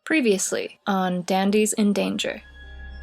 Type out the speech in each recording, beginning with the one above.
Previously on Dandies in Danger.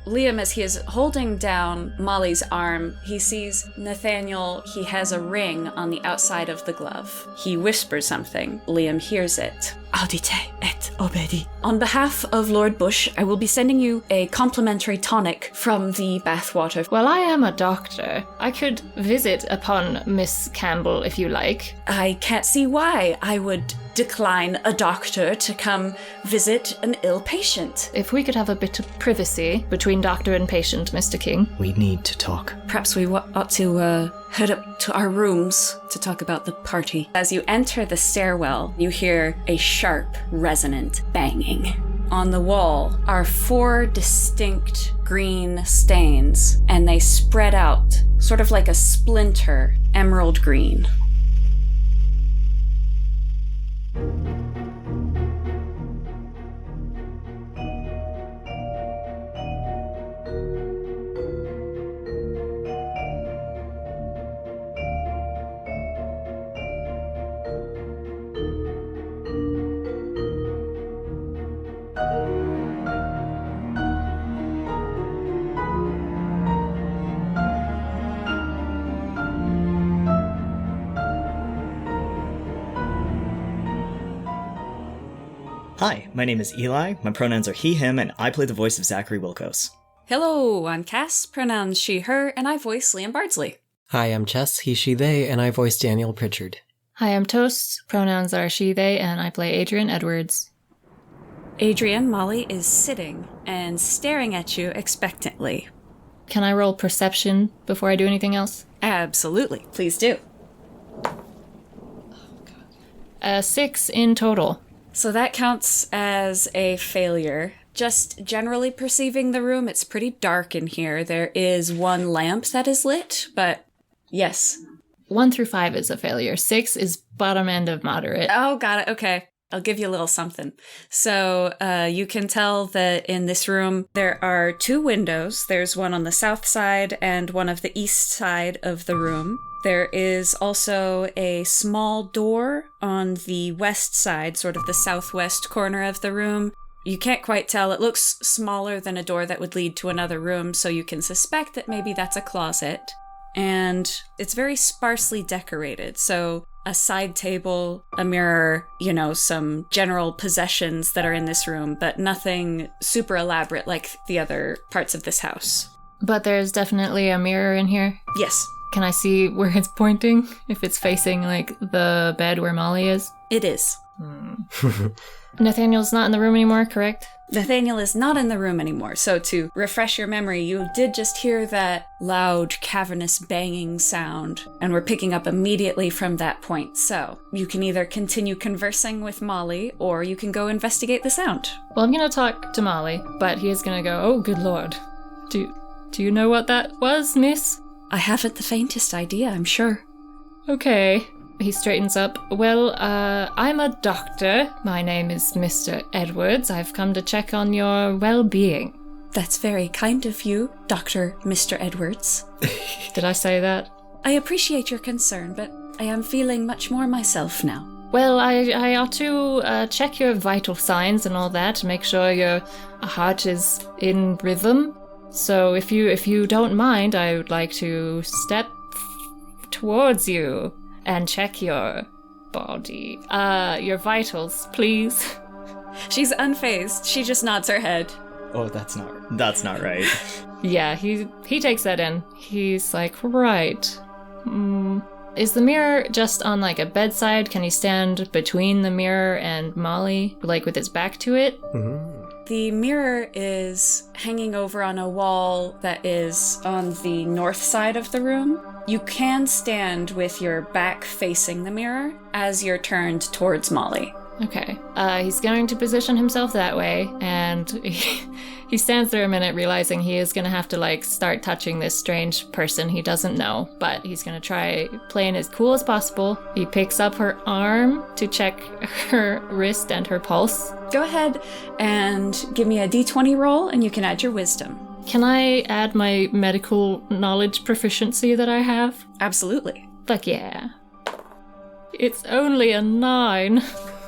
Liam, as he is holding down Molly's arm, he sees Nathaniel. He has a ring on the outside of the glove. He whispers something. Liam hears it. Audite et obedi. On behalf of Lord Bush, I will be sending you a complimentary tonic from the bathwater. Well, I am a doctor. I could visit upon Miss Campbell if you like. I can't see why I would decline a doctor to come visit an ill patient. If we could have a bit of privacy between doctor and patient, Mr. King. We need to talk. Perhaps we ought to head up to our rooms to talk about the party. As you enter the stairwell, you hear a sharp, resonant banging. On the wall are 4 distinct green stains, and they spread out, sort of like a splinter, emerald green. Hi, my name is Eli, my pronouns are he, him, and I play the voice of Zachary Wilkos. Hello, I'm Cass, pronouns she, her, and I voice Liam Bardsley. Hi, I'm Chess, he, she, they, and I voice Daniel Pritchard. Hi, I'm Toast. Pronouns are she, they, and I play Adrian Edwards. Adrian, Molly is sitting and staring at you expectantly. Can I roll perception before I do anything else? Absolutely, please do. 6 in total. So that counts as a failure. Just generally perceiving the room, it's pretty dark in here. There is 1 lamp that is lit, but yes. 1 through 5 is a failure. 6 is bottom end of moderate. Oh, got it. Okay. I'll give you a little something. So you can tell that in this room there are 2 windows. There's one on the south side and one of the east side of the room. There is also a small door on the west side, sort of the southwest corner of the room. You can't quite tell. It looks smaller than a door that would lead to another room, so you can suspect that maybe that's a closet. And it's very sparsely decorated, so a side table, a mirror, some general possessions that are in this room, but nothing super elaborate like the other parts of this house. But there's definitely a mirror in here? Yes. Can I see where it's pointing? If it's facing, the bed where Molly is? It is. Nathaniel's not in the room anymore, correct? Nathaniel is not in the room anymore. So to refresh your memory, you did just hear that loud, cavernous banging sound, and we're picking up immediately from that point. So you can either continue conversing with Molly, or you can go investigate the sound. Well, I'm going to talk to Molly, but he is going to go, oh, good lord. Do you know what that was, miss? I haven't the faintest idea, I'm sure. Okay. He straightens up. Well, I'm a doctor. My name is Mr. Edwards. I've come to check on your well-being. That's very kind of you, Dr. Mr. Edwards. Did I say that? I appreciate your concern, but I am feeling much more myself now. Well, I ought to check your vital signs and all that to make sure your heart is in rhythm. So if you don't mind, I would like to step towards you and check your body. Your vitals, please. She's unfazed. She just nods her head. Oh, that's not right. Yeah, he takes that in. He's like, right. Is the mirror just on a bedside? Can he stand between the mirror and Molly, with his back to it? Mm-hmm. The mirror is hanging over on a wall that is on the north side of the room. You can stand with your back facing the mirror as you're turned towards Molly. Okay. He's going to position himself that way, and he stands there a minute realizing he is going to have to start touching this strange person he doesn't know, but he's going to try playing as cool as possible. He picks up her arm to check her wrist and her pulse. Go ahead and give me a d20 roll, and you can add your wisdom. Can I add my medical knowledge proficiency that I have? Absolutely. Fuck yeah. It's only a 9.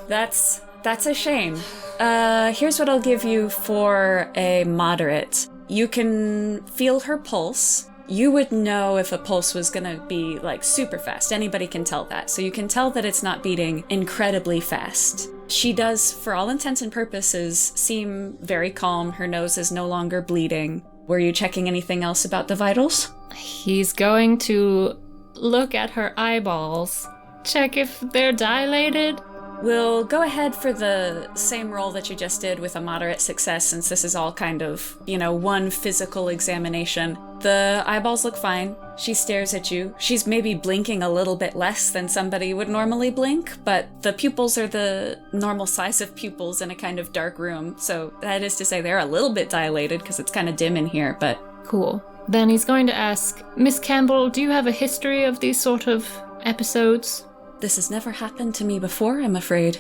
That's a shame. Here's what I'll give you for a moderate. You can feel her pulse. You would know if a pulse was gonna be, like, super fast. Anybody can tell that. So you can tell that it's not beating incredibly fast. She does, for all intents and purposes, seem very calm. Her nose is no longer bleeding. Were you checking anything else about the vitals? He's going to look at her eyeballs, check if they're dilated. We'll go ahead for the same roll that you just did with a moderate success, since this is all kind of, one physical examination. The eyeballs look fine. She stares at you. She's maybe blinking a little bit less than somebody would normally blink, but the pupils are the normal size of pupils in a kind of dark room. So that is to say they're a little bit dilated because it's kind of dim in here, but... Cool. Then he's going to ask, Miss Campbell, do you have a history of these sort of episodes? This has never happened to me before, I'm afraid.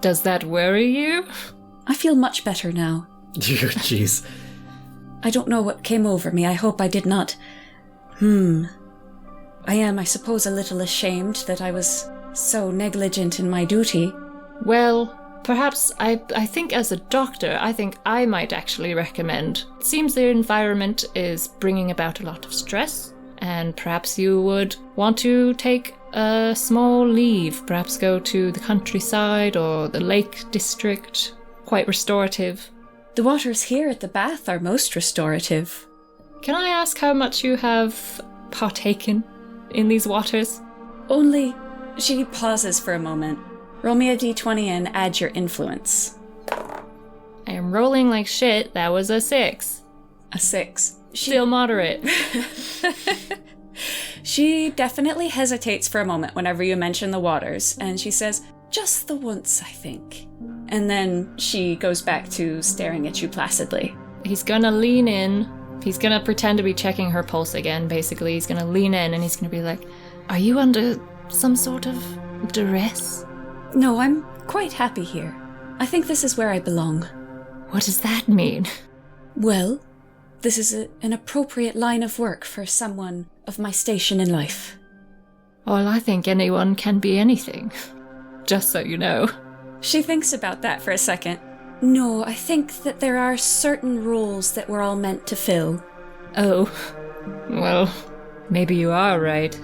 Does that worry you? I feel much better now. Jeez. I don't know what came over me. I hope I did not. I am, I suppose, a little ashamed that I was so negligent in my duty. Well, perhaps I think as a doctor, I think I might actually recommend. It seems the environment is bringing about a lot of stress, and perhaps you would want to take a small leave, perhaps go to the countryside or the Lake District. Quite restorative. The waters here at the bath are most restorative. Can I ask how much you have partaken in these waters? Only... She pauses for a moment. Roll me a d20 and add your influence. I am rolling like shit. That was a 6. A 6. Still moderate. She definitely hesitates for a moment whenever you mention the waters, and she says, just the once, I think. And then she goes back to staring at you placidly. He's gonna lean in. He's gonna pretend to be checking her pulse again, basically. He's gonna lean in and he's gonna be like, are you under some sort of duress? No, I'm quite happy here. I think this is where I belong. What does that mean? Well, this is an appropriate line of work for someone of my station in life. Well, I think anyone can be anything. Just so you know. She thinks about that for a second. No, I think that there are certain roles that we're all meant to fill. Oh. Well, maybe you are right.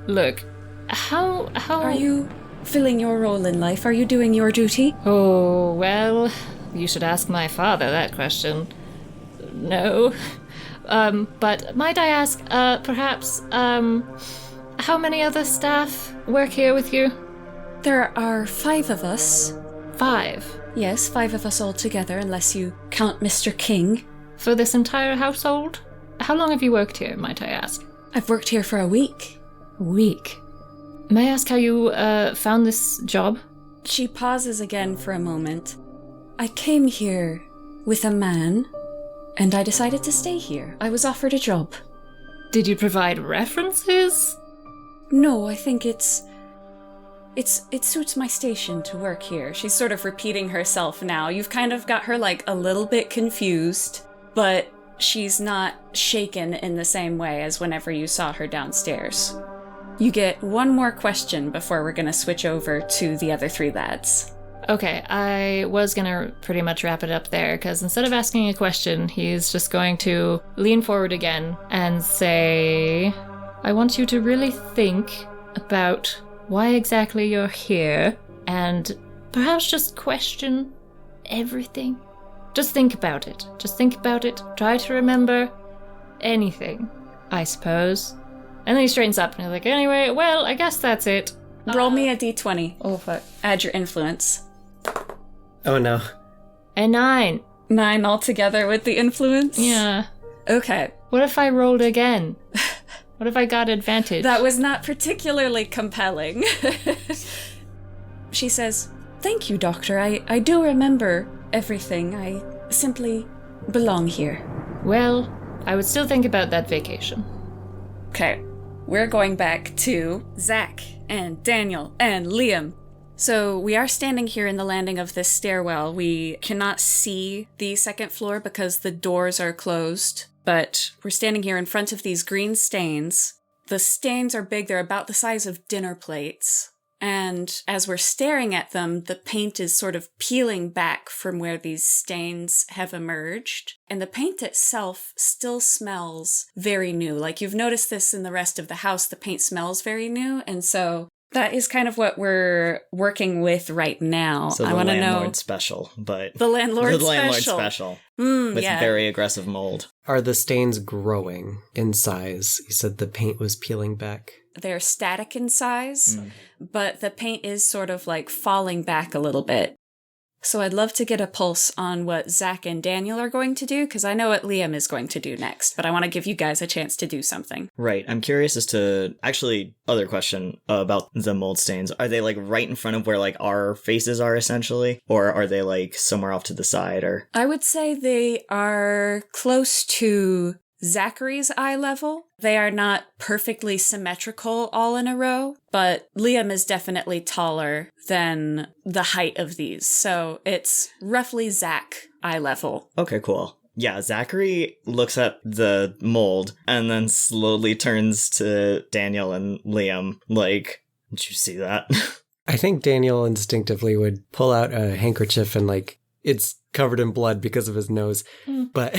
Look. How... Are you filling your role in life? Are you doing your duty? Oh, well, you should ask my father that question. No. But might I ask, perhaps, how many other staff work here with you? There are 5 of us. 5? Yes, 5 of us all together, unless you count Mr. King. For this entire household? How long have you worked here, might I ask? I've worked here for a week. A week? May I ask how you, found this job? She pauses again for a moment. I came here with a man, and I decided to stay here. I was offered a job. Did you provide references? No, I think it suits my station to work here. She's sort of repeating herself now. You've kind of got her, like, a little bit confused, but she's not shaken in the same way as whenever you saw her downstairs. You get one more question before we're gonna switch over to the other 3 lads. Okay, I was gonna pretty much wrap it up there, because instead of asking a question, he's just going to lean forward again and say, I want you to really think about why exactly you're here, and perhaps just question everything. Just think about it. Just think about it. Try to remember anything, I suppose. And then he straightens up and he's like, anyway, well, I guess that's it. Roll me a d20. Oh, fuck. Add your influence. Oh no. A 9. 9 altogether with the influence? Yeah. Okay. What if I rolled again? What if I got advantage? That was not particularly compelling. She says, thank you, Doctor. I do remember everything. I simply belong here. Well, I would still think about that vacation. Okay. We're going back to Zach and Daniel and Liam. So we are standing here in the landing of this stairwell. We cannot see the second floor because the doors are closed, but we're standing here in front of these green stains. The stains are big. They're about the size of dinner plates. And as we're staring at them, the paint is sort of peeling back from where these stains have emerged. And the paint itself still smells very new. Like you've noticed this in the rest of the house, the paint smells very new. And so that is kind of what we're working with right now. So I the want to know landlord special, but the landlord special with yeah. very aggressive mold. Are the stains growing in size? You said the paint was peeling back. They're static in size, but the paint is sort of like falling back a little bit. So I'd love to get a pulse on what Zach and Daniel are going to do, because I know what Liam is going to do next, but I want to give you guys a chance to do something. Right. I'm curious as to, actually, other question about the mold stains. Are they like right in front of where like our faces are essentially? Or are they like somewhere off to the side or? I would say they are close to Zachary's eye level. They are not perfectly symmetrical all in a row, but Liam is definitely taller than the height of these. So it's roughly Zach eye level. Okay, cool. Yeah, Zachary looks at the mold and then slowly turns to Daniel and Liam like, did you see that? I think Daniel instinctively would pull out a handkerchief and like, it's covered in blood because of his nose. But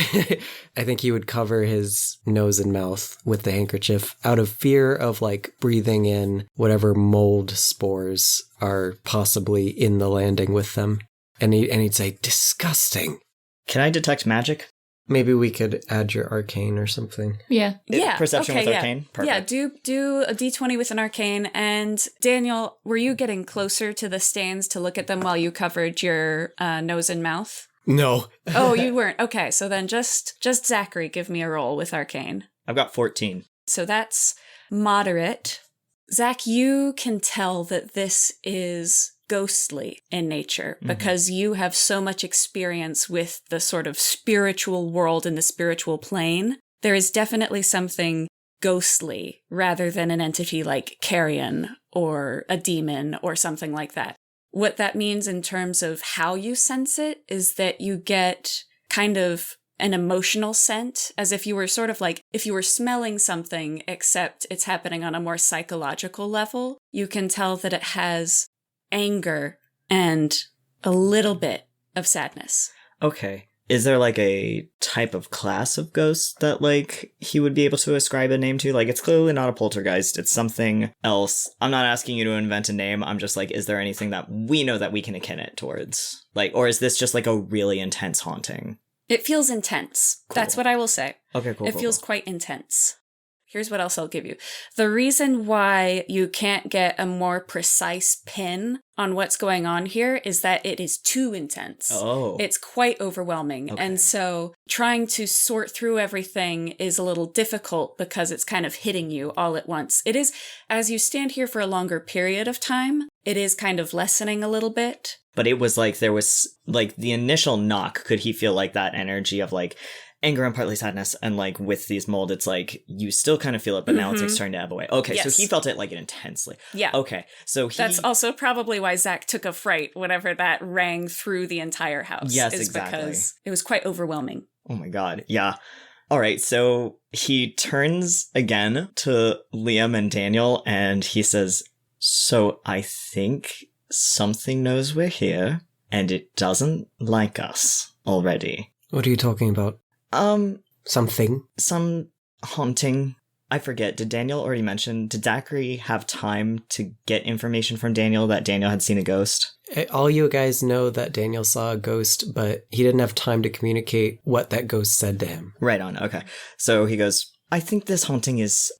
I think he would cover his nose and mouth with the handkerchief out of fear of like breathing in whatever mold spores are possibly in the landing with them. And he'd say, disgusting. Can I detect magic? Maybe we could add your arcane or something. Yeah. Yeah. Perception okay, with yeah. arcane? Perfect. Yeah, do a d20 with an arcane. And Daniel, were you getting closer to the stains to look at them while you covered your nose and mouth? No. Oh, you weren't. Okay, so then just Zachary, give me a roll with arcane. I've got 14. So that's moderate. Zach, you can tell that this is ghostly in nature because you have so much experience with the sort of spiritual world and the spiritual plane. There is definitely something ghostly rather than an entity like carrion or a demon or something like that. What that means in terms of how you sense it is that you get kind of an emotional scent, as if you were sort of like, if you were smelling something, except it's happening on a more psychological level. You can tell that it has anger and a little bit of sadness. Okay. Is there like a type of class of ghost that like he would be able to ascribe a name to? Like it's clearly not a poltergeist. It's something else. I'm not asking you to invent a name. I'm just like, is there anything that we know that we can akin it towards? Like, or is this just like a really intense haunting? It feels intense. Cool. That's what I will say. Okay, cool. It feels quite intense. Here's what else I'll give you. The reason why you can't get a more precise pin on what's going on here is that it is too intense. Oh. It's quite overwhelming. Okay. And so trying to sort through everything is a little difficult because it's kind of hitting you all at once. It is, as you stand here for a longer period of time, it is kind of lessening a little bit. But it was like there was like the initial knock. Could he feel like that energy of like anger and partly sadness? And like with these mold, it's like you still kind of feel it, but now it's like starting to ebb away. Okay, Yes. so he felt it like intensely. Yeah. Okay, so That's also probably why Zach took a fright whenever that rang through the entire house. Yes, is exactly. Because it was quite overwhelming. Oh my god, yeah. All right, so he turns again to Liam and Daniel, and he says, so I think something knows we're here, and it doesn't like us already. What are you talking about? Something. Some haunting. I forget, did Daniel already mention, did Zachary have time to get information from Daniel that Daniel had seen a ghost? All you guys know that Daniel saw a ghost, but he didn't have time to communicate what that ghost said to him. Right on, okay. So he goes, I think this haunting is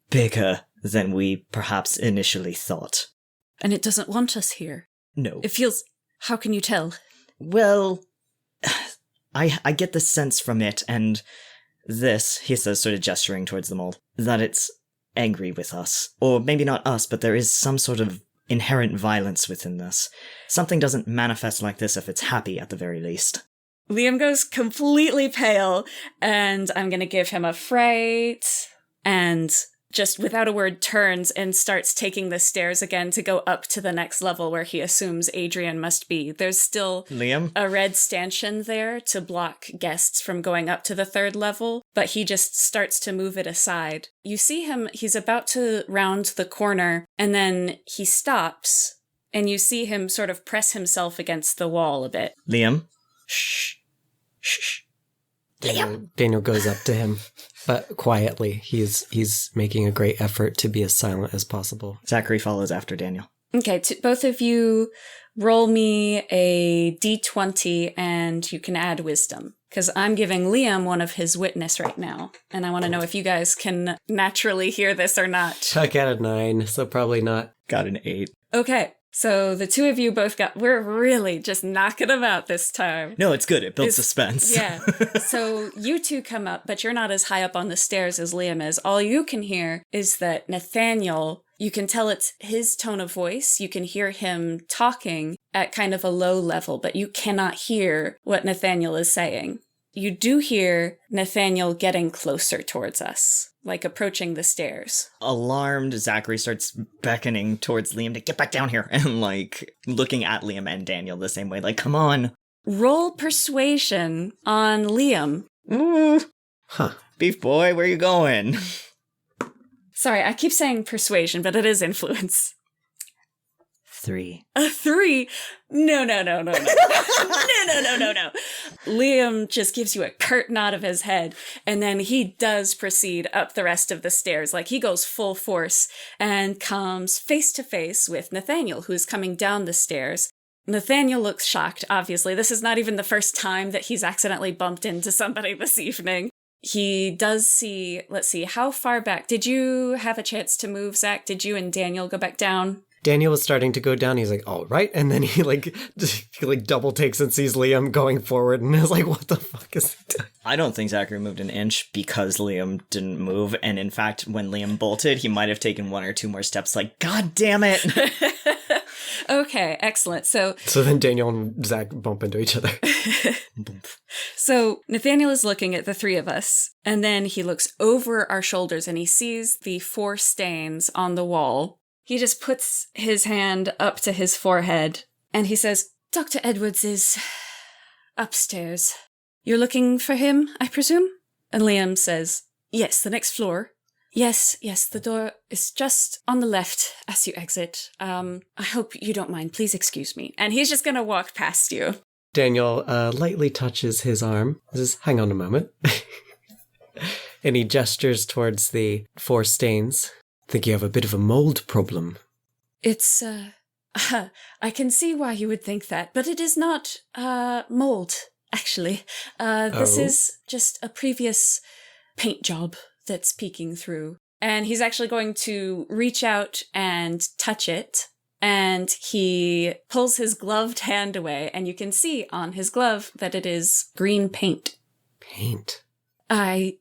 bigger than we perhaps initially thought. And it doesn't want us here. No. It feels... How can you tell? Well, I get the sense from it, and this, he says, sort of gesturing towards the mold, that it's angry with us. Or maybe not us, but there is some sort of inherent violence within this. Something doesn't manifest like this if it's happy, at the very least. Liam goes completely pale, and I'm going to give him a fright and just without a word turns and starts taking the stairs again to go up to the next level where he assumes Adrian must be. There's still Liam? a red stanchion there to block guests from going up to the 3rd level, but he just starts to move it aside. You see him, he's about to round the corner, and then he stops, and you see him sort of press himself against the wall a bit. Liam? Shh. Shh. Daniel goes up to him, but quietly. He's making a great effort to be as silent as possible. Zachary follows after Daniel. Okay, both of you roll me a d20 and you can add wisdom. Because I'm giving Liam one of his witness right now. And I want to know if you guys can naturally hear this or not. I got a 9, so probably not. Got an 8. Okay, so the two of you both we're really just knocking them out this time. No, it's good. It builds suspense. Yeah. So you two come up, but you're not as high up on the stairs as Liam is. All you can hear is that Nathaniel, you can tell it's his tone of voice. You can hear him talking at kind of a low level, but you cannot hear what Nathaniel is saying. You do hear Nathaniel getting closer towards us, like approaching the stairs. Alarmed, Zachary starts beckoning towards Liam to get back down here and, like, looking at Liam and Daniel the same way, like, come on. Roll persuasion on Liam. Ooh. Huh. Beef boy, where you going? Sorry, I keep saying persuasion, but it is influence. 3. A 3? No. No. Liam just gives you a curt nod of his head, and then he does proceed up the rest of the stairs. Like, he goes full force and comes face to face with Nathaniel, who is coming down the stairs. Nathaniel looks shocked, obviously. This is not even the first time that he's accidentally bumped into somebody this evening. He does see, let's see, how far back? Did you have a chance to move, Zach? Did you and Daniel go back down? Daniel was starting to go down. He's like, all right. And then he double takes and sees Liam going forward and is like, what the fuck is he doing? I don't think Zachary moved an inch because Liam didn't move. And in fact, when Liam bolted, he might have taken 1 or 2 more steps like, God damn it. Okay, excellent. So then Daniel and Zach bump into each other. So Nathaniel is looking at the 3 of us, and then he looks over our shoulders and he sees the 4 stains on the wall. He just puts his hand up to his forehead and he says, Dr. Edwards is upstairs. You're looking for him, I presume? And Liam says, yes, the next floor. Yes, the door is just on the left as you exit. I hope you don't mind. Please excuse me. And he's just going to walk past you. Daniel lightly touches his arm. Says, hang on a moment. And he gestures towards the 4 stains. Think you have a bit of a mold problem. It's, I can see why you would think that, but it is not, mold, actually. This is just a previous paint job that's peeking through. And he's actually going to reach out and touch it. And he pulls his gloved hand away, and you can see on his glove that it is green paint. Paint? I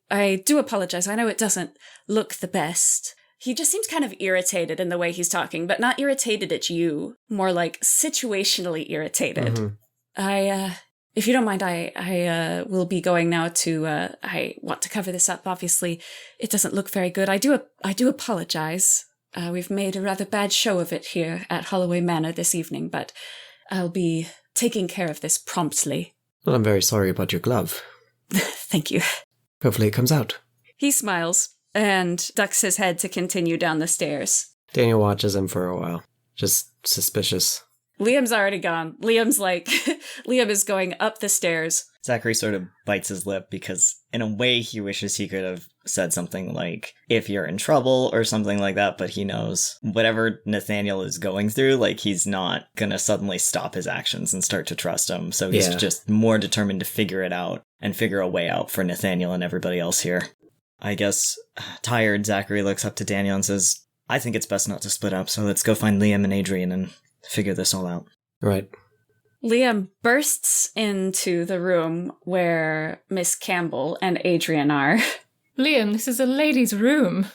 do apologize. I know it doesn't look the best. He just seems kind of irritated in the way he's talking, but not irritated at you, more like situationally irritated. Mm-hmm. If you don't mind, I will be going now to, I want to cover this up. Obviously, it doesn't look very good. I do apologize. We've made a rather bad show of it here at Holloway Manor this evening, but I'll be taking care of this promptly. Well, I'm very sorry about your glove. Thank you. Hopefully it comes out. He smiles and ducks his head to continue down the stairs. Daniel watches him for a while, just suspicious. Liam's already gone. Liam is going up the stairs. Zachary sort of bites his lip because in a way he wishes he could have said something like, if you're in trouble or something like that, but he knows whatever Nathaniel is going through, like, he's not gonna suddenly stop his actions and start to trust him. So he's just more determined to figure it out and figure a way out for Nathaniel and everybody else here. I guess, tired, Zachary looks up to Daniel and says, I think it's best not to split up, so let's go find Liam and Adrian and figure this all out. Right. Liam bursts into the room where Miss Campbell and Adrian are. Liam, this is a ladies' room.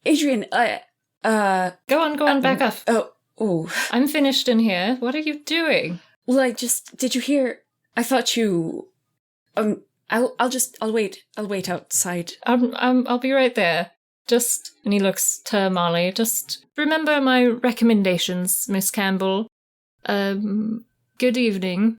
Adrian, Go on, back off. Oh. I'm finished in here. What are you doing? Well, did you hear? I thought you, I'll wait outside. I'll be right there. And he looks to Molly, just remember my recommendations, Miss Campbell. Good evening.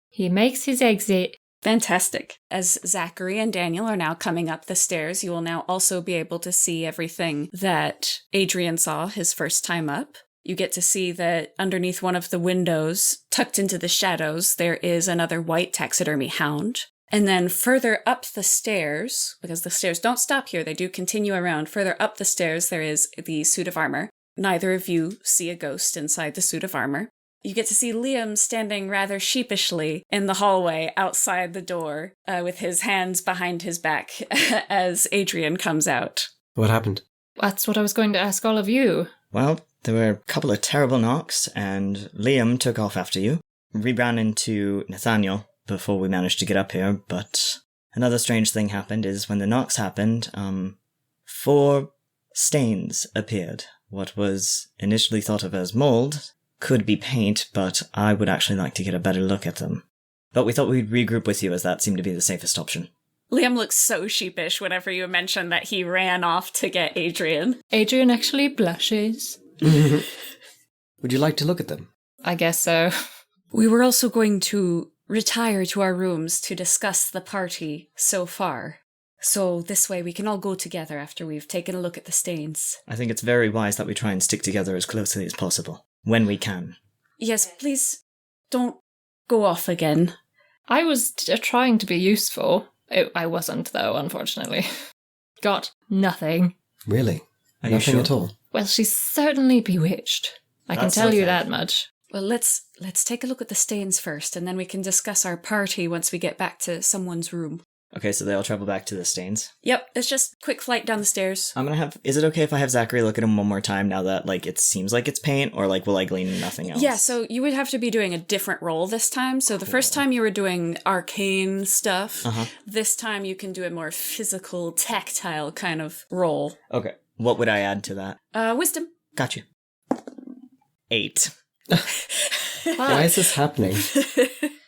He makes his exit. Fantastic. As Zachary and Daniel are now coming up the stairs, you will now also be able to see everything that Adrian saw his first time up. You get to see that underneath one of the windows, tucked into the shadows, there is another white taxidermy hound. And then further up the stairs, because the stairs don't stop here, they do continue around. Further up the stairs, there is the suit of armor. Neither of you see a ghost inside the suit of armor. You get to see Liam standing rather sheepishly in the hallway outside the door with his hands behind his back as Adrian comes out. What happened? That's what I was going to ask all of you. Well, there were a couple of terrible knocks, and Liam took off after you. We ran into Nathaniel before we managed to get up here, but another strange thing happened is when the knocks happened, 4 stains appeared. What was initially thought of as mold could be paint, but I would actually like to get a better look at them. But we thought we'd regroup with you as that seemed to be the safest option. Liam looks so sheepish whenever you mention that he ran off to get Adrian. Adrian actually blushes. Would you like to look at them? I guess so. We were also going to retire to our rooms to discuss the party so far. So this way we can all go together after we've taken a look at the stains. I think it's very wise that we try and stick together as closely as possible, when we can. Yes, please don't go off again. I was trying to be useful. I wasn't, though, unfortunately. Got nothing. Really? Are you Nothing sure? at all? Well, she's certainly bewitched. I can That's tell you okay. that much. Well, let's take a look at the stains first, and then we can discuss our party once we get back to someone's room. Okay, so they all travel back to the stains. Yep, it's just quick flight down the stairs. Is it okay if I have Zachary look at him one more time now that, it seems like it's paint, or, will I glean nothing else? Yeah, so you would have to be doing a different roll this time. So the first time you were doing arcane stuff. This time you can do a more physical, tactile kind of roll. Okay. What would I add to that? Wisdom. Got you. 8. Why is this happening?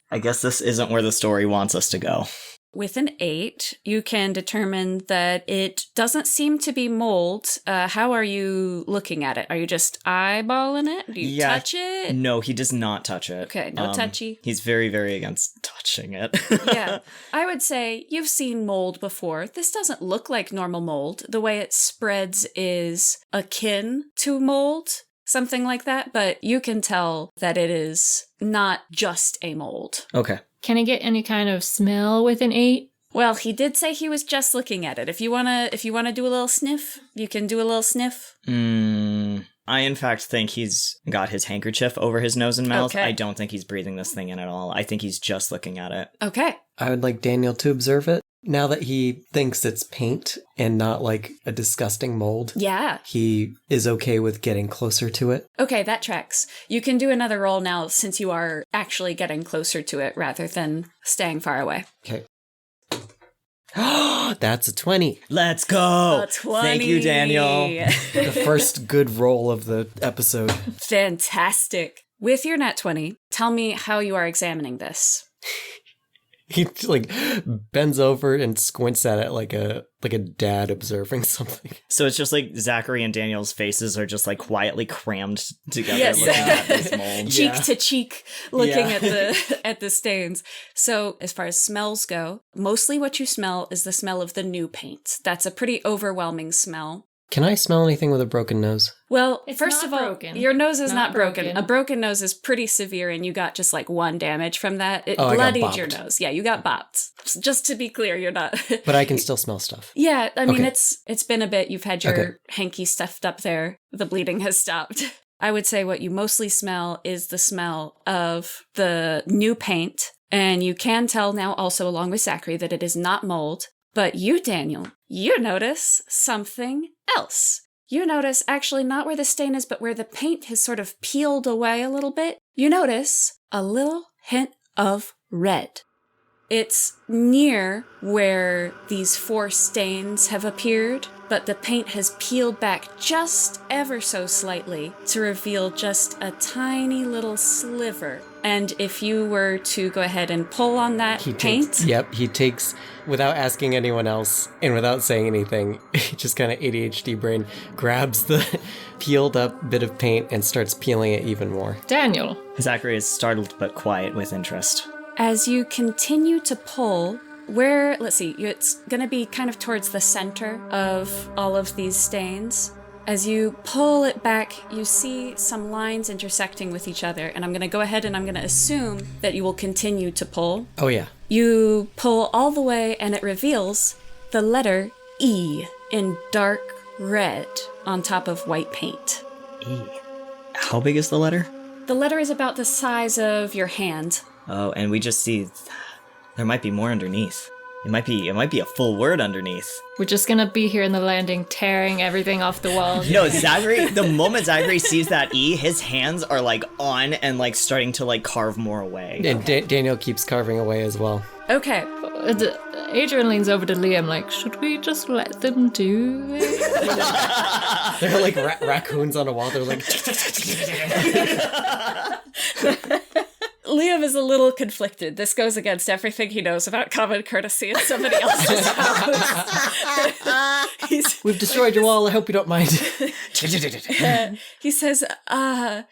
I guess this isn't where the story wants us to go. With an 8, you can determine that it doesn't seem to be mold. How are you looking at it? Are you just eyeballing it? Do you touch it? No, he does not touch it. Okay, no touchy. He's very, very against touching it. Yeah, I would say you've seen mold before. This doesn't look like normal mold. The way it spreads is akin to mold, something like that, but you can tell that it is not just a mold. Okay. Can I get any kind of smell with an 8? Well, he did say he was just looking at it. If you wanna do a little sniff, you can do a little sniff. I in fact think he's got his handkerchief over his nose and mouth. Okay. I don't think he's breathing this thing in at all. I think he's just looking at it. Okay. I would like Daniel to observe it. Now that he thinks it's paint and not like a disgusting mold, Yeah. he is okay with getting closer to it. Okay, that tracks. You can do another roll now since you are actually getting closer to it rather than staying far away. Okay. That's a 20. Let's go! A 20. Thank you, Daniel. The first good roll of the episode. Fantastic. With your nat 20, tell me how you are examining this. He bends over and squints at it like a dad observing something. So it's just Zachary and Daniel's faces are just quietly crammed together Yes. looking at this mold. Cheek to cheek looking Yeah. at the stains. So as far as smells go, mostly what you smell is the smell of the new paint. That's a pretty overwhelming smell. Can I smell anything with a broken nose? Well, It's first not of all, broken. your nose is Not not broken. broken. A broken nose is pretty severe, and you got just 1 damage from that. It Oh, I got bloodied your bopped. nose. Yeah, you got bopped. Just to be clear, you're not. But I can still smell stuff. Yeah, I mean, Okay. it's been a bit. You've had your Okay. hanky stuffed up there. The bleeding has stopped. I would say what you mostly smell is the smell of the new paint. And you can tell now also along with Zachary that it is not mold. But you, Daniel, you notice something else. You notice actually not where the stain is, but where the paint has sort of peeled away a little bit. You notice a little hint of red. It's near where these 4 stains have appeared. but the paint has peeled back just ever so slightly to reveal just a tiny little sliver. And if you were to go ahead and pull on that paint... He takes, without asking anyone else and without saying anything, just kind of ADHD brain, grabs the peeled up bit of paint and starts peeling it even more. Daniel. Zachary is startled but quiet with interest. As you continue to pull, it's going to be kind of towards the center of all of these stains. As you pull it back, you see some lines intersecting with each other, and I'm going to go ahead and I'm going to assume that you will continue to pull. Oh, yeah. You pull all the way, and it reveals the letter E in dark red on top of white paint. E. How big is the letter? The letter is about the size of your hand. Oh, and we just see there might be more underneath. It might be a full word underneath. We're just gonna be here in the landing, tearing everything off the wall. No, Zachary, the moment Zachary sees that E, his hands are like on and like starting to like carve more away. And Daniel keeps carving away as well. Okay. Adrian leans over to Liam like, should we just let them do it? They're like raccoons on a wall. They're like... Liam is a little conflicted. This goes against everything he knows about common courtesy in somebody else's house. We've destroyed your wall. I hope you don't mind. He says, I'm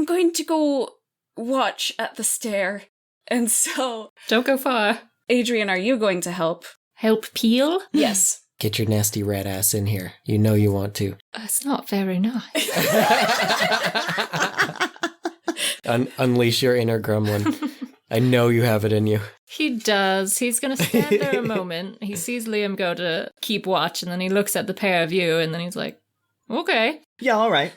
going to go watch at the stair. And so... Don't go far. Adrian, are you going to help? Help peel? Yes. Get your nasty rat ass in here. You know you want to. It's not very nice. Unleash your inner gremlin. I know you have it in you. He does. He's going to stand there a moment. He sees Liam go to keep watch, and then he looks at the pair of you, and then he's like, okay. Yeah, all right.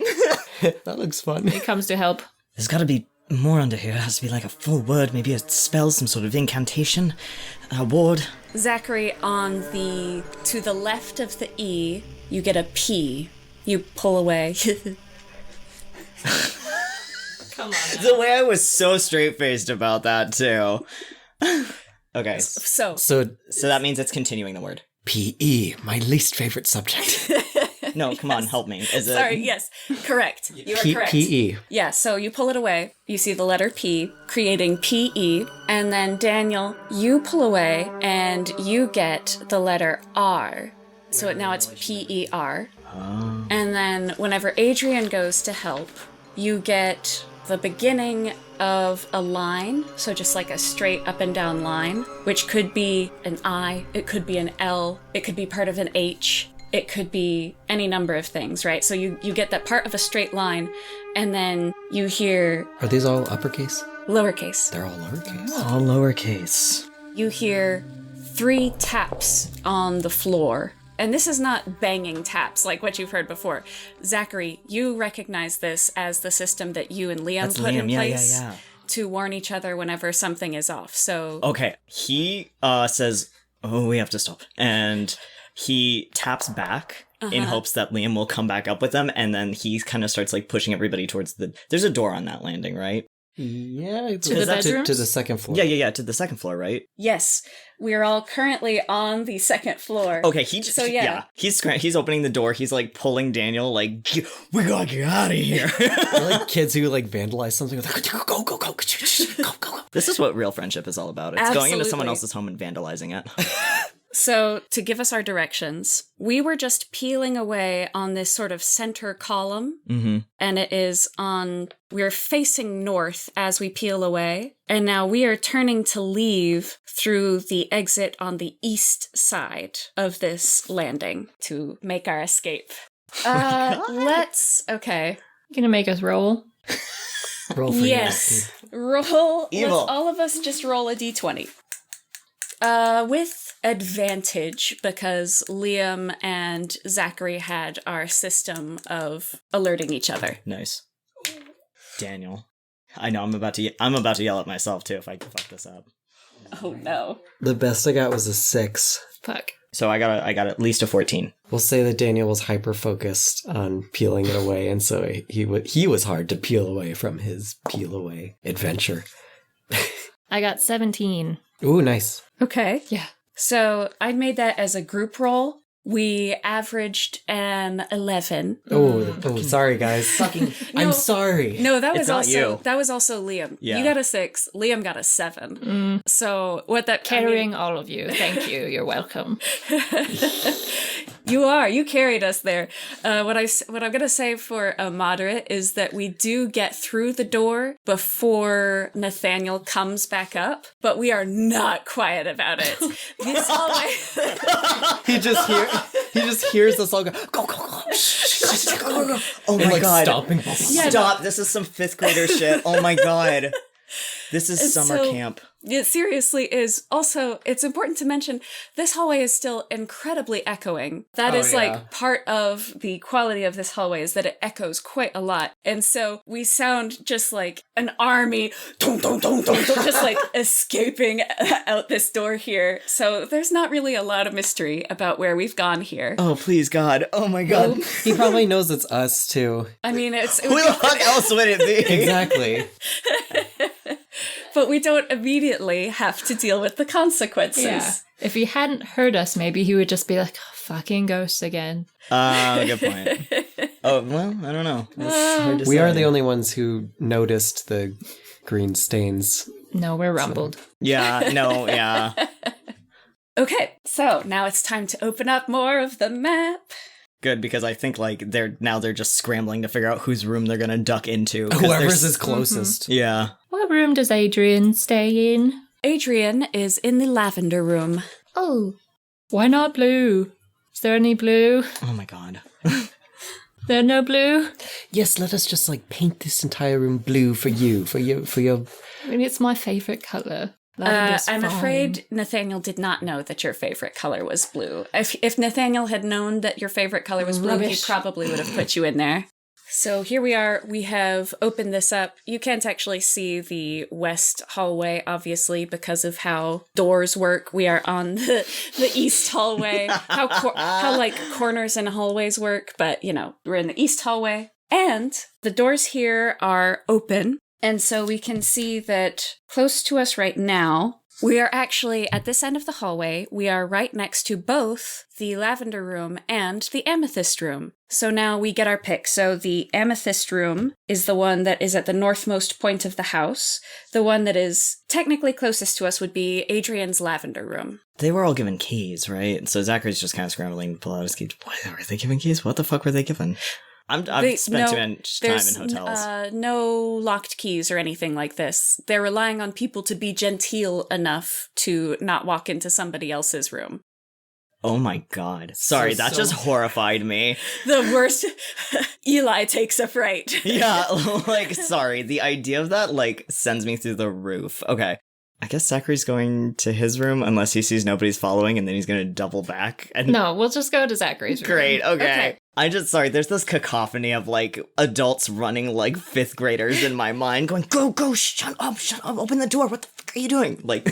That looks fun. He comes to help. There's got to be more under here. It has to be like a full word, maybe a spell, some sort of incantation, a ward. Zachary, to the left of the E, you get a P. You pull away. Come on now. The way I was so straight-faced about that, too. Okay. So that means it's continuing the word. PE, my least favorite subject. No, come on, help me. Is it? Sorry, yes, correct. You are correct. PE. Yeah, so you pull it away. You see the letter P, creating PE. And then, Daniel, you pull away, and you get the letter R. So now it's PER. Oh. And then, whenever Adrian goes to help, you get the beginning of a line, so just like a straight up and down line, which could be an I, it could be an L, it could be part of an H, it could be any number of things, right? So you get that part of a straight line, and then you hear... Are these all uppercase? Lowercase. They're all lowercase. All lowercase. You hear 3 taps on the floor. And this is not banging taps like what you've heard before. Zachary, you recognize this as the system that you and Liam put in place to warn each other whenever something is off. So okay, he says, "Oh, we have to stop," and he taps back in hopes that Liam will come back up with them, and then he kind of starts like pushing everybody towards the. There's a door on that landing, right? Yeah, to the bedrooms? To the second floor. Yeah, to the second floor, right? yes, we are all currently on the second floor. Okay, he's opening the door. He's like pulling Daniel, like, we gotta get out of here. They're like kids who like vandalize something. Like, go. This is what real friendship is all about. It's going into someone Absolutely. else's home and vandalizing it. So, to give us our directions, we were just peeling away on this sort of center column, and it is we're facing north as we peel away, and now we are turning to leave through the exit on the east side of this landing to make our escape. Okay. You gonna make us roll? Roll for Yes. Roll. Evil. Let's all of us just roll a d20. With advantage, because Liam and Zachary had our system of alerting each other. Nice. Daniel. I know I'm about to yell at myself too if I fuck this up. Oh no. The best I got was a 6. Fuck. So I got at least a 14. We'll say that Daniel was hyper focused on peeling it away, and so he was hard to peel away from his peel away adventure. I got 17. Ooh, nice. Okay. Yeah. So I made that as a group roll. We averaged an 11. Oh, sorry, guys. Fucking. I'm sorry. No, that It's was not also you. that was also Liam. Yeah. You got a 6. Liam got a 7. So what that Carrying all of you. Thank you. You're welcome. You carried us there. What I'm gonna say for a moderate is that we do get through the door before Nathaniel comes back up, but we are not quiet about it. This hallway. He just hears us all go, go, go, go. Oh And my god. stomping. Stop. This is some 5th grader shit. Oh my god. This is summer camp. It seriously is. Also, it's important to mention this hallway is still incredibly echoing. That is like part of the quality of this hallway is that it echoes quite a lot. And so we sound just like an army, dun, dun, dun, dun, dun, just like escaping out this door here. So there's not really a lot of mystery about where we've gone here. Oh, please, God. Oh my god. He probably knows it's us, too. I mean, Who the fuck else would it be? Exactly. but we don't immediately have to deal with the consequences. Yeah. If he hadn't heard us, maybe he would just be like, oh, fucking ghosts again. Good point. Oh, well, I don't know. It's hard to We say. are the only ones who noticed the green stains. No, we're rumbled. Yeah, no, yeah. Okay, so now it's time to open up more of the map. Good, because I think, like, they're just scrambling to figure out whose room they're gonna duck into. 'Cause Whoever's there's- is closest. Yeah. What room does Adrian stay in? Adrian is in the lavender room. Oh. Why not blue? Is there any blue? Oh my god. There no blue? Yes, let us just like paint this entire room blue for you, for your. I mean, it's my favorite color. Lavender's I'm fine. afraid Nathaniel did not know that your favorite color was blue. If Nathaniel had known that your favorite color was blue, he Rubbish. probably would have put you in there. So here we are. We have opened this up. You can't actually see the west hallway, obviously, because of how doors work. We are on the east hallway. How like corners and hallways work, but you know, we're in the east hallway. And the doors here are open. And so we can see that close to us right now, we are actually at this end of the hallway. We are right next to both the lavender room and the amethyst room. So now we get our pick. So the amethyst room is the one that is at the northmost point of the house. The one that is technically closest to us would be Adrian's lavender room. They were all given keys, right? So Zachary's just kind of scrambling to pull out his keys. Why were they given keys? What the fuck were they given? I've spent too much time in hotels. No locked keys or anything like this. They're relying on people to be genteel enough to not walk into somebody else's room. Oh my god. Sorry, that just horrified me. The worst. Eli takes a fright. Yeah, like, sorry. The idea of that, like, sends me through the roof. Okay. I guess Zachary's going to his room unless he sees nobody's following, and then he's going to double back. And No, we'll just go to Zachary's room. Great, okay. Okay. Sorry, there's this cacophony of, like, adults running like 5th graders in my mind going, go, shut up, open the door, what the fuck are you doing? Like,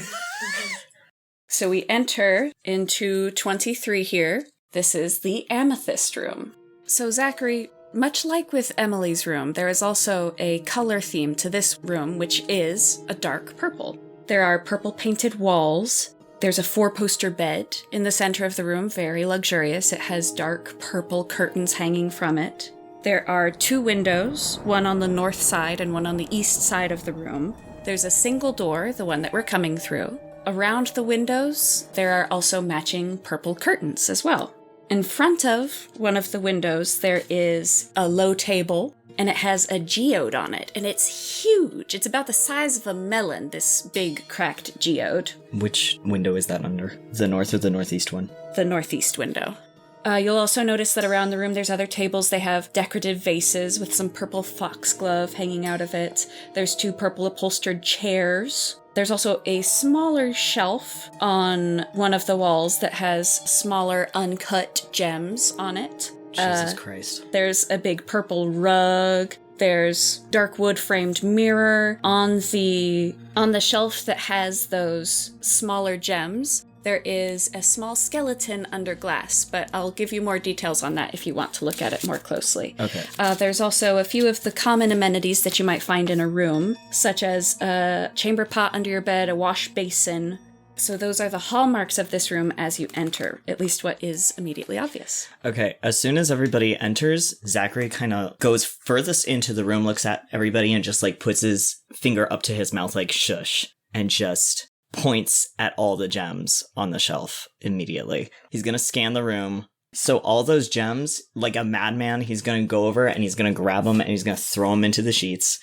So we enter into 23 here. This is the amethyst room. So Zachary, much like with Emily's room, there is also a color theme to this room, which is a dark purple. There are purple painted walls. There's a 4-poster bed in the center of the room, very luxurious. It has dark purple curtains hanging from it. There are 2 windows, one on the north side and one on the east side of the room. There's a single door, the one that we're coming through. Around the windows, there are also matching purple curtains as well. In front of one of the windows, there is a low table, and it has a geode on it, and it's huge. It's about the size of a melon, this big cracked geode. which window is that under? The north or the northeast one? The northeast window. You'll also notice that around the room there's other tables. They have decorative vases with some purple foxglove hanging out of it. There's 2 purple upholstered chairs. There's also a smaller shelf on one of the walls that has smaller uncut gems on it. Jesus Christ. There's a big purple rug. There's dark wood framed mirror on the shelf that has those smaller gems. There is a small skeleton under glass, but I'll give you more details on that if you want to look at it more closely. Okay. There's also a few of the common amenities that you might find in a room, such as a chamber pot under your bed, a wash basin. So those are the hallmarks of this room as you enter, at least what is immediately obvious. Okay, as soon as everybody enters, Zachary kind of goes furthest into the room, looks at everybody, and just, like, puts his finger up to his mouth like, shush, and just points at all the gems on the shelf immediately. He's gonna scan the room. So all those gems, like a madman, he's going to go over and he's going to grab them and he's going to throw them into the sheets.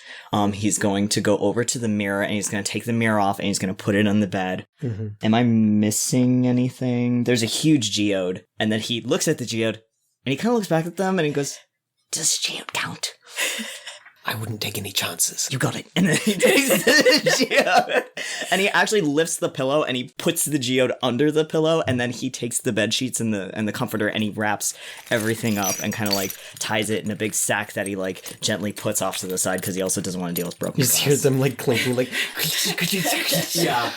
He's going to go over to the mirror and he's going to take the mirror off and he's going to put it on the bed. Mm-hmm. Am I missing anything? There's a huge geode. And then he looks at the geode and he kind of looks back at them and he goes, does geode count? I wouldn't take any chances. You got it. And then he takes the geode. And he actually lifts the pillow and he puts the geode under the pillow. And then he takes the bed sheets and the comforter and he wraps everything up and kind of like ties it in a big sack that he like gently puts off to the side because he also doesn't want to deal with broken glass. You just hear them like clinking, like. Yeah.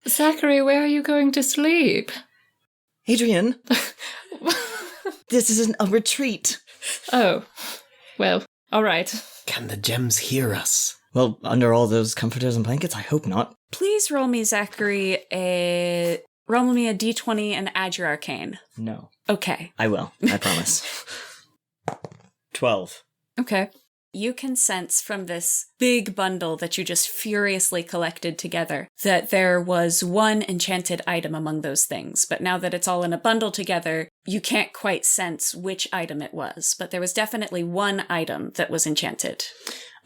Zachary, where are you going to sleep? Adrian, this isn't a retreat. Oh, well. All right. Can the gems hear us? Well, under all those comforters and blankets, I hope not. Please roll me, Zachary, roll me a d20 and add your arcane. No. Okay. I will. I promise. 12. Okay. You can sense from this big bundle that you just furiously collected together that there was one enchanted item among those things. But now that it's all in a bundle together, you can't quite sense which item it was. But there was definitely one item that was enchanted.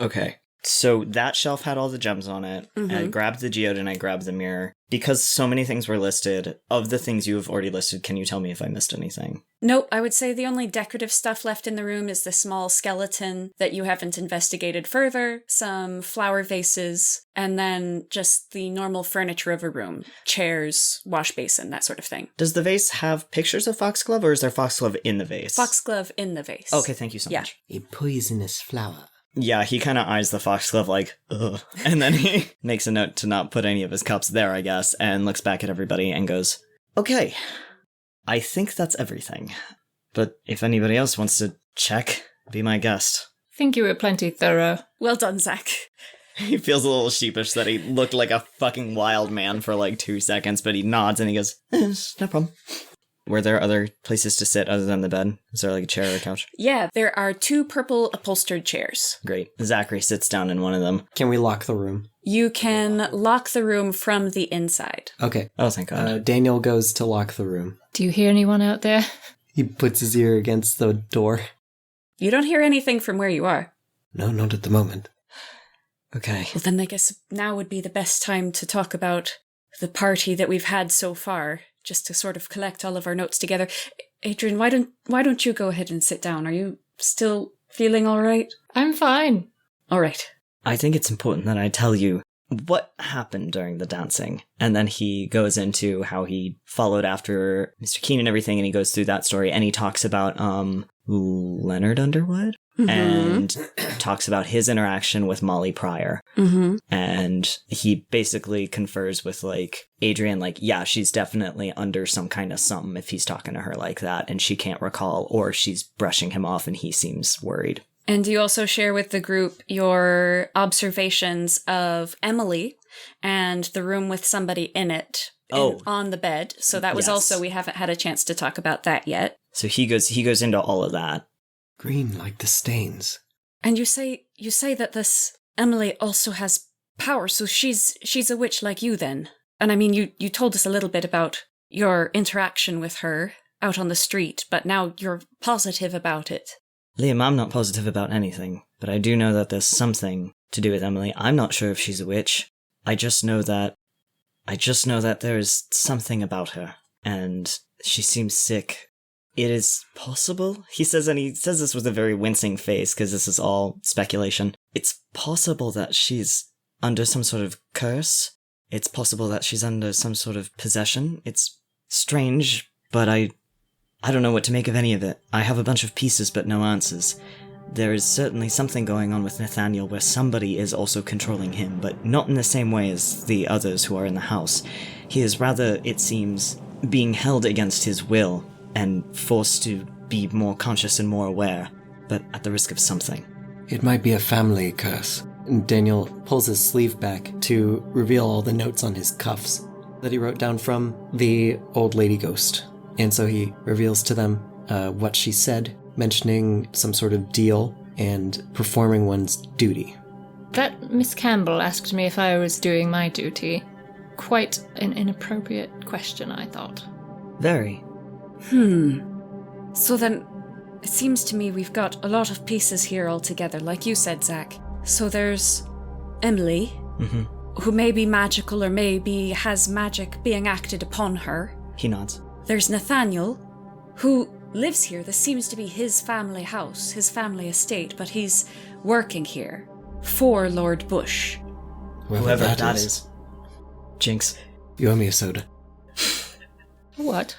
Okay. So that shelf had all the gems on it. Mm-hmm. I grabbed the geode and I grabbed the mirror. Because so many things were listed, of the things you have already listed, can you tell me if I missed anything? Nope, I would say the only decorative stuff left in the room is the small skeleton that you haven't investigated further, some flower vases, and then just the normal furniture of a room. Chairs, wash basin, that sort of thing. Does the vase have pictures of foxglove, or is there foxglove in the vase? Foxglove in the vase. Okay, thank you so much. A poisonous flower. Yeah, he kind of eyes the foxglove like, ugh. And then he makes a note to not put any of his cups there, I guess, and looks back at everybody and goes, okay, I think that's everything. But if anybody else wants to check, be my guest. I think you were plenty thorough. Well done, Zach. He feels a little sheepish that he looked like a fucking wild man for like 2 seconds, but he nods and he goes, no problem. Were there other places to sit other than the bed? Is there like a chair or a couch? Yeah, there are 2 purple upholstered chairs. Great. Zachary sits down in one of them. Can we lock the room? You can lock the room from the inside. Okay. Oh, thank God. Daniel goes to lock the room. Do you hear anyone out there? He puts his ear against the door. You don't hear anything from where you are. No, not at the moment. Okay. Well, then I guess now would be the best time to talk about the party that we've had so far, just to sort of collect all of our notes together. Adrian, why don't you go ahead and sit down? Are you still feeling all right? I'm fine. All right. I think it's important that I tell you what happened during the dancing. And then he goes into how he followed after Mr. Keen and everything, and he goes through that story, and he talks about Leonard Underwood, and talks about his interaction with Molly Pryor. And he basically confers with, like, Adrian, like, yeah, she's definitely under some kind of something if he's talking to her like that, and she can't recall, or she's brushing him off and he seems worried. And you also share with the group your observations of Emily and the room with somebody in it on the bed. So that was also, we haven't had a chance to talk about that yet. So he goes into all of that. Green like the stains. And you say that this Emily also has power, so she's a witch like you then. And I mean, you told us a little bit about your interaction with her out on the street, but now you're positive about it. Liam, I'm not positive about anything, but I do know that there's something to do with Emily. I'm not sure if she's a witch. I just know that there is something about her, and she seems sick. It is possible, he says, and he says this with a very wincing face, because this is all speculation. It's possible that she's under some sort of curse. It's possible that she's under some sort of possession. It's strange, but I don't know what to make of any of it. I have a bunch of pieces, but no answers. There is certainly something going on with Nathaniel where somebody is also controlling him, but not in the same way as the others who are in the house. He is rather, it seems, being held against his will and forced to be more conscious and more aware, but at the risk of something. It might be a family curse. Daniel pulls his sleeve back to reveal all the notes on his cuffs. that he wrote down from the old lady ghost. And so he reveals to them what she said, mentioning some sort of deal and performing one's duty. That Miss Campbell asked me if I was doing my duty. Quite an inappropriate question, I thought. Very. So then, it seems to me we've got a lot of pieces here all together, like you said, Zach. So there's Emily, who may be magical or maybe has magic being acted upon her. He nods. There's Nathaniel, who lives here. This seems to be his family house, his family estate, but he's working here for Lord Bush. Whoever that is. Jinx. You owe me a soda. What?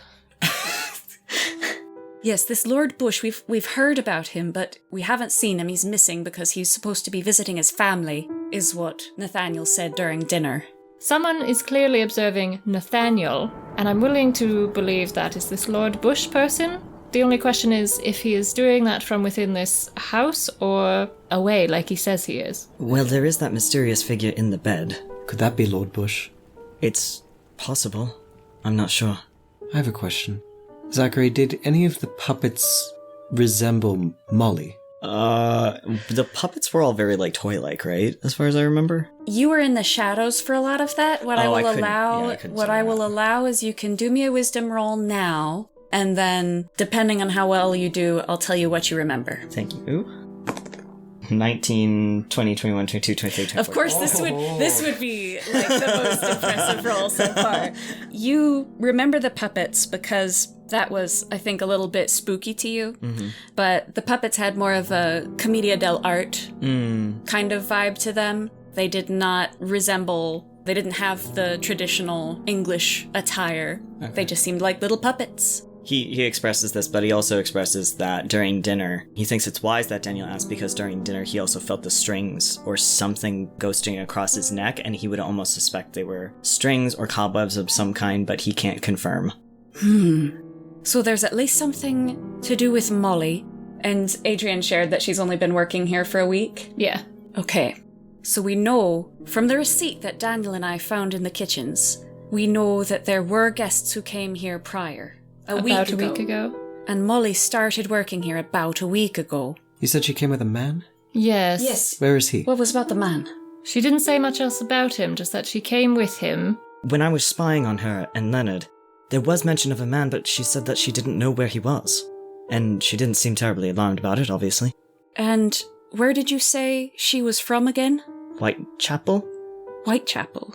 Yes, this Lord Bush, we've heard about him, but we haven't seen him. He's missing because he's supposed to be visiting his family, is what Nathaniel said during dinner. Someone is clearly observing Nathaniel, and I'm willing to believe that is this Lord Bush person. The only question is if he is doing that from within this house or away like he says he is. Well, there is that mysterious figure in the bed. Could that be Lord Bush? It's possible. I'm not sure. I have a question. Zachary, did any of the puppets resemble Molly? The puppets were all very, toy-like, right? As far as I remember? You were in the shadows for a lot of that. What I will allow is you can do me a wisdom roll now, and then, depending on how well you do, I'll tell you what you remember. Thank you. 19, 20, 21, 22, 23, 24. Of course, this would be the most impressive roll so far. You remember the puppets because that was, I think, a little bit spooky to you. But the puppets had more of a commedia dell'arte kind of vibe to them. They did not resemble, they didn't have the traditional English attire. Okay. They just seemed like little puppets. He expresses this, but he also expresses that during dinner, he thinks it's wise that Daniel asked because during dinner he also felt the strings or something ghosting across his neck, and he would almost suspect they were strings or cobwebs of some kind, but he can't confirm. So there's at least something to do with Molly, and Adrian shared that she's only been working here for a week? Yeah. Okay. So we know from the receipt that Daniel and I found in the kitchens, we know that there were guests who came here prior. About a week ago. And Molly started working here about a week ago. You said she came with a man? Yes. Where is he? What was about the man? She didn't say much else about him, just that she came with him. When I was spying on her and Leonard, there was mention of a man, but she said that she didn't know where he was. And she didn't seem terribly alarmed about it, obviously. And where did you say she was from again? Whitechapel? Whitechapel.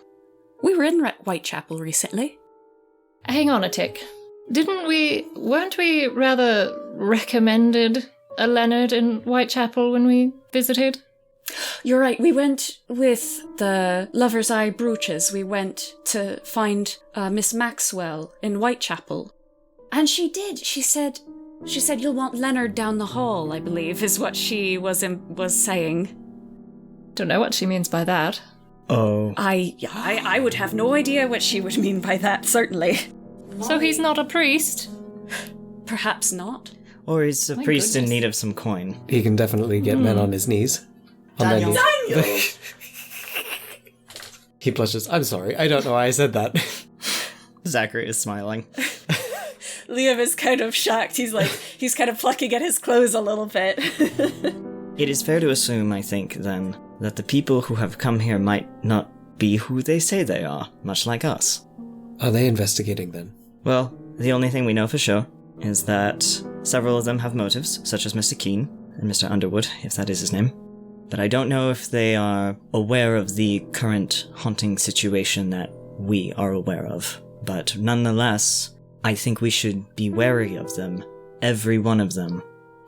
We were in Whitechapel recently. Hang on a tick. Weren't we rather recommended a Leonard in Whitechapel when we visited? You're right, we went with the Lover's Eye brooches. We went to find Miss Maxwell in Whitechapel. And she did. She said you'll want Leonard down the hall, I believe, is what she was saying. Don't know what she means by that. Oh. I would have no idea what she would mean by that, certainly. So he's not a priest? Perhaps not. Or he's a priest in need of some coin. He can definitely get men on his knees. Daniel! He blushes. I'm sorry. I don't know why I said that. Zachary is smiling. Liam is kind of shocked. He's kind of plucking at his clothes a little bit. It is fair to assume, I think, then, that the people who have come here might not be who they say they are, much like us. Are they investigating then? Well, the only thing we know for sure is that several of them have motives, such as Mr. Keene and Mr. Underwood, if that is his name. But I don't know if they are aware of the current haunting situation that we are aware of. But nonetheless, I think we should be wary of them, every one of them.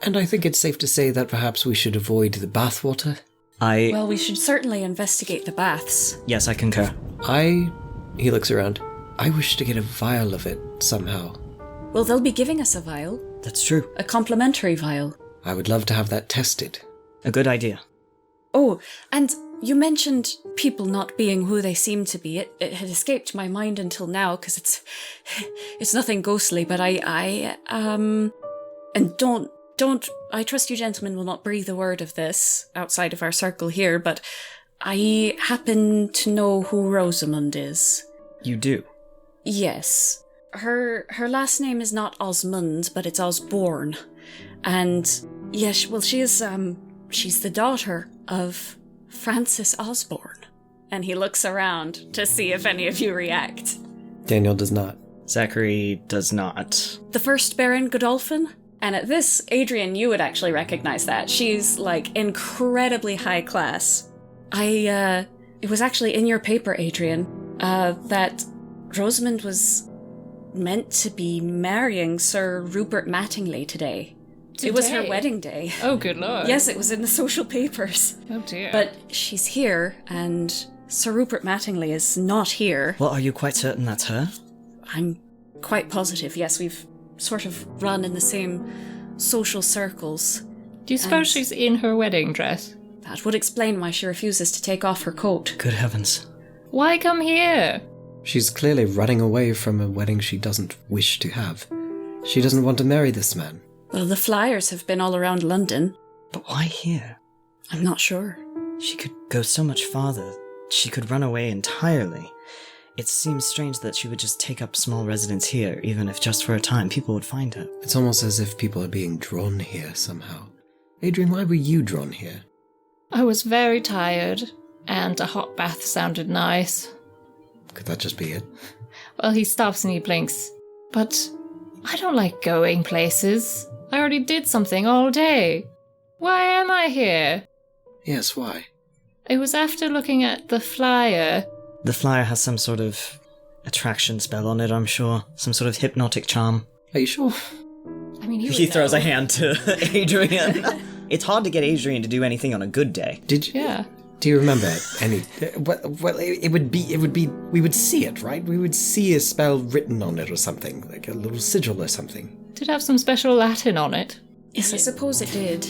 And I think it's safe to say that perhaps we should avoid the bathwater. Well, we should certainly investigate the baths. Yes, I concur. He looks around. I wish to get a vial of it, somehow. Well, they'll be giving us a vial. That's true. A complimentary vial. I would love to have that tested. A good idea. Oh, and you mentioned people not being who they seem to be. It had escaped my mind until now, because it's nothing ghostly, but and I trust you gentlemen will not breathe a word of this outside of our circle here, but I happen to know who Rosamund is. You do? Yes. Her last name is not Osmond, but it's Osborne. And yes, well, she's the daughter of Francis Osborne. And he looks around to see if any of you react. Daniel does not. Zachary does not. The first Baron Godolphin? And at this, Adrian, you would actually recognize that. She's, like, incredibly high class. It was actually in your paper, Adrian, that Rosamond was meant to be marrying Sir Rupert Mattingly today. It was her wedding day. Oh, good lord. Yes, it was in the social papers. Oh, dear. But she's here, and Sir Rupert Mattingly is not here. Well, are you quite certain that's her? I'm quite positive, yes. We've sort of run in the same social circles. Do you suppose she's in her wedding dress? That would explain why she refuses to take off her coat. Good heavens. Why come here? She's clearly running away from a wedding she doesn't wish to have. She doesn't want to marry this man. Well, the flyers have been all around London. But why here? I'm not sure. She could go so much farther. She could run away entirely. It seems strange that she would just take up small residence here, even if just for a time people would find her. It's almost as if people are being drawn here somehow. Adrian, why were you drawn here? I was very tired, and a hot bath sounded nice. Could that just be it? Well, he stops and he blinks. But I don't like going places. I already did something all day. Why am I here? Yes, why? It was after looking at the flyer. The flyer has some sort of attraction spell on it, I'm sure. Some sort of hypnotic charm. Are you sure? I mean, He throws a hand to Adrian. It's hard to get Adrian to do anything on a good day. Did you? Yeah. Do you remember any? Well, it would be. We would see it, right? We would see a spell written on it or something, like a little sigil or something. Did have some special Latin on it. Yes, I suppose it did.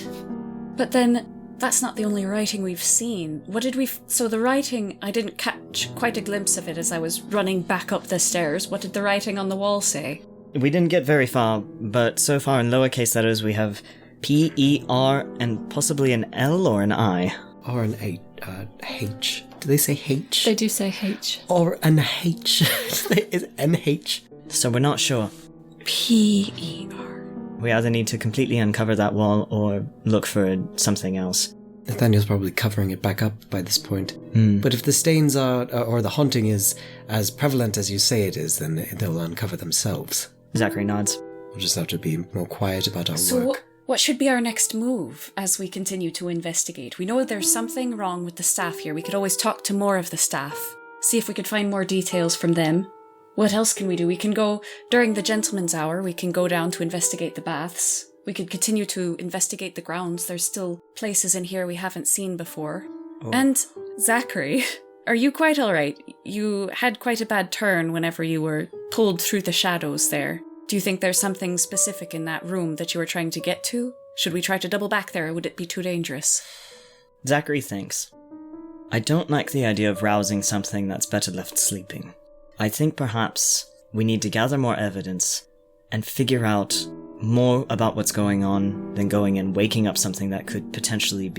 But then, that's not the only writing we've seen. What did we... So the writing, I didn't catch quite a glimpse of it as I was running back up the stairs. What did the writing on the wall say? We didn't get very far, but so far in lowercase letters we have P-E-R and possibly an L or an I. Or an H. Do they say H? They do say H. Or an H. Is NH? So we're not sure. P-E-R. We either need to completely uncover that wall or look for something else. Nathaniel's probably covering it back up by this point. But if the stains are, or the haunting is as prevalent as you say it is, then they'll uncover themselves. Zachary nods. We'll just have to be more quiet about our So work. what should be our next move as we continue to investigate? We know there's something wrong with the staff here. We could always talk to more of the staff, see if we could find more details from them. What else can we do? We can go, during the gentleman's hour, we can go down to investigate the baths. We could continue to investigate the grounds. There's still places in here we haven't seen before. Oh. And, Zachary, are you quite alright? You had quite a bad turn whenever you were pulled through the shadows there. Do you think there's something specific in that room that you were trying to get to? Should we try to double back there, or would it be too dangerous? Zachary thinks, I don't like the idea of rousing something that's better left sleeping. I think perhaps we need to gather more evidence and figure out more about what's going on than going and waking up something that could potentially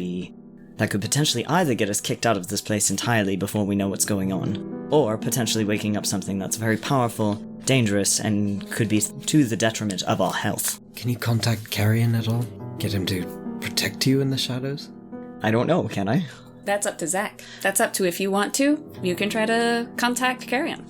either get us kicked out of this place entirely before we know what's going on, or potentially waking up something that's very powerful, dangerous, and could be to the detriment of our health. Can you contact Carrion at all? Get him to protect you in the shadows? I don't know, can I? That's up to Zach. That's up to, if you want to, you can try to contact Carrion.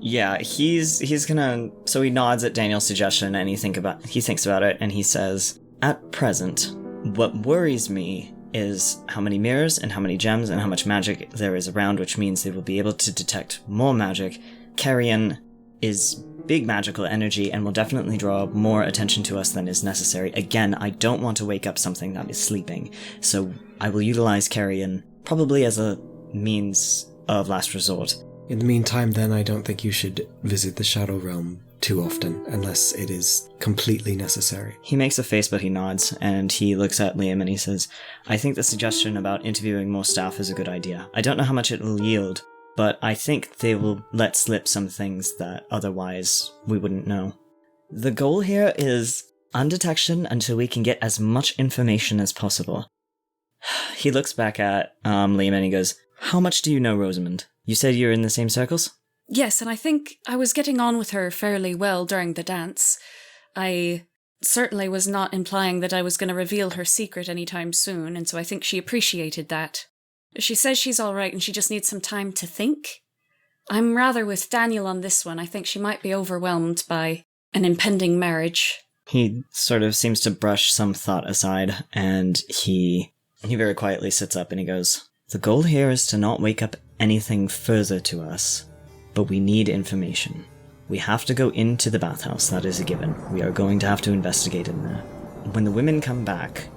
Yeah, he's gonna... So he nods at Daniel's suggestion and he thinks about it and he says, at present, what worries me is how many mirrors and how many gems and how much magic there is around, which means they will be able to detect more magic. Carrion is big magical energy and will definitely draw more attention to us than is necessary. Again, I don't want to wake up something that is sleeping, so I will utilize Carrion probably as a means of last resort. In the meantime, then, I don't think you should visit the Shadow Realm too often, unless it is completely necessary. He makes a face, but he nods, and he looks at Liam and he says, I think the suggestion about interviewing more staff is a good idea. I don't know how much it will yield, but I think they will let slip some things that otherwise we wouldn't know. The goal here is undetection until we can get as much information as possible. He looks back at Liam and he goes, how much do you know, Rosamond? You said you're in the same circles? Yes, and I think I was getting on with her fairly well during the dance. I certainly was not implying that I was going to reveal her secret anytime soon, and so I think she appreciated that. She says she's all right and she just needs some time to think. I'm rather with Daniel on this one. I think she might be overwhelmed by an impending marriage. He sort of seems to brush some thought aside, and he very quietly sits up and he goes, "The goal here is to not wake up anything further to us, but we need information. We have to go into the bathhouse, that is a given. We are going to have to investigate in there. When the women come back,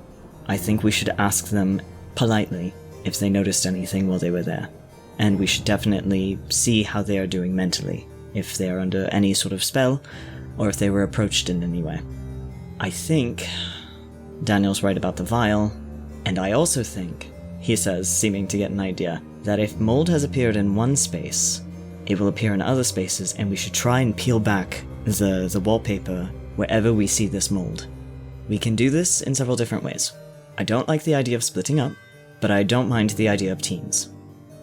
I think we should ask them politely if they noticed anything while they were there. And we should definitely see how they are doing mentally, if they are under any sort of spell, or if they were approached in any way. I think Daniel's right about the vial, and I also think," he says, seeming to get an idea, "that if mold has appeared in one space, it will appear in other spaces, and we should try and peel back the wallpaper wherever we see this mold. We can do this in several different ways. I don't like the idea of splitting up, but I don't mind the idea of teams.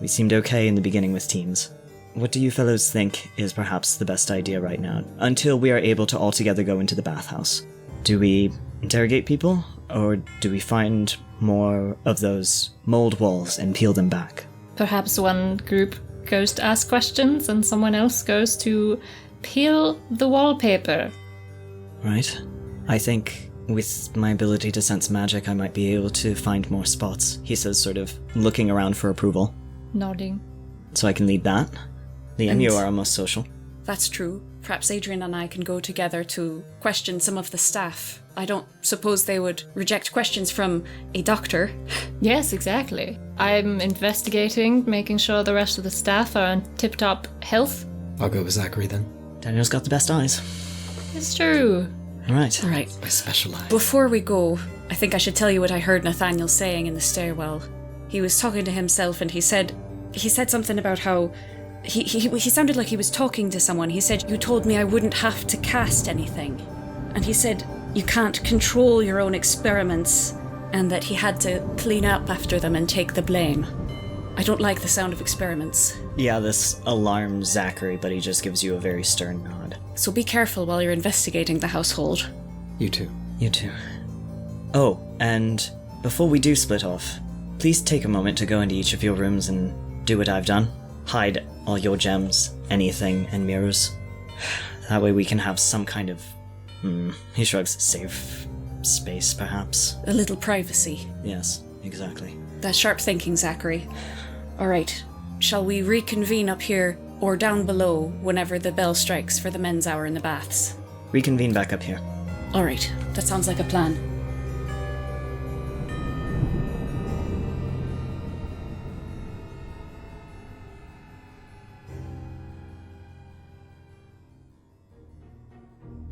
We seemed okay in the beginning with teams. What do you fellows think is perhaps the best idea right now, until we are able to all together go into the bathhouse? Do we interrogate people, or do we find more of those mold walls and peel them back?" Perhaps one group goes to ask questions and someone else goes to peel the wallpaper. Right. I think with my ability to sense magic, I might be able to find more spots, he says, sort of looking around for approval. Nodding. So I can lead that. Liam, And- you are almost social. That's true. Perhaps Adrian and I can go together to question some of the staff. I don't suppose they would reject questions from a doctor. Yes, exactly. I'm investigating, making sure the rest of the staff are in tip-top health. I'll go with Zachary then. Daniel's got the best eyes. It's true. Alright. All right. I specialize. Before we go, I think I should tell you what I heard Nathaniel saying in the stairwell. He was talking to himself and he said something about how he sounded like he was talking to someone. He said, "You told me I wouldn't have to cast anything." And he said, "You can't control your own experiments," and that he had to clean up after them and take the blame. I don't like the sound of experiments. Yeah, this alarms Zachary, but he just gives you a very stern nod. So be careful while you're investigating the household. You too. You too. Oh, and before we do split off, please take a moment to go into each of your rooms and do what I've done. Hide all your gems, anything, and mirrors. That way we can have some kind of, he shrugs, safe space, perhaps. A little privacy. Yes, exactly. That's sharp thinking, Zachary. All right. Shall we reconvene up here or down below whenever the bell strikes for the men's hour in the baths? Reconvene back up here. All right. That sounds like a plan.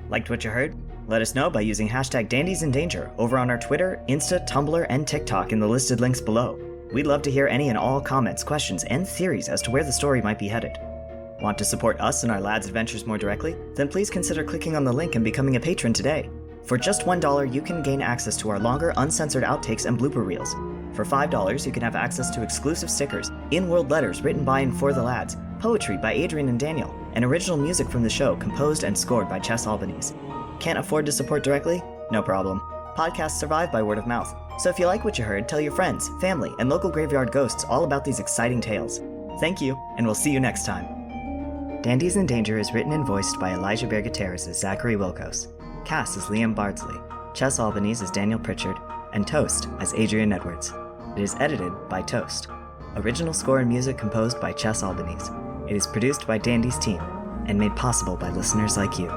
Liked what you heard? Let us know by using hashtag #DandiesInDanger over on our Twitter, Insta, Tumblr, and TikTok in the listed links below. We'd love to hear any and all comments, questions, and theories as to where the story might be headed. Want to support us and our lads' adventures more directly? Then please consider clicking on the link and becoming a patron today. For just $1, you can gain access to our longer, uncensored outtakes and blooper reels. For $5, you can have access to exclusive stickers, in-world letters written by and for the lads, poetry by Adrian and Daniel, and original music from the show composed and scored by Chess Albanese. Can't afford to support directly? No problem. Podcasts survive by word of mouth. So if you like what you heard, tell your friends, family, and local graveyard ghosts all about these exciting tales. Thank you, and we'll see you next time. Dandies in Danger is written and voiced by Elijah Bergateres as Zachary Wilkos. Cast as Liam Bardsley. Chess Albanese as Daniel Pritchard. And Toast as Adrian Edwards. It is edited by Toast. Original score and music composed by Chess Albanese. It is produced by Dandies team, and made possible by listeners like you.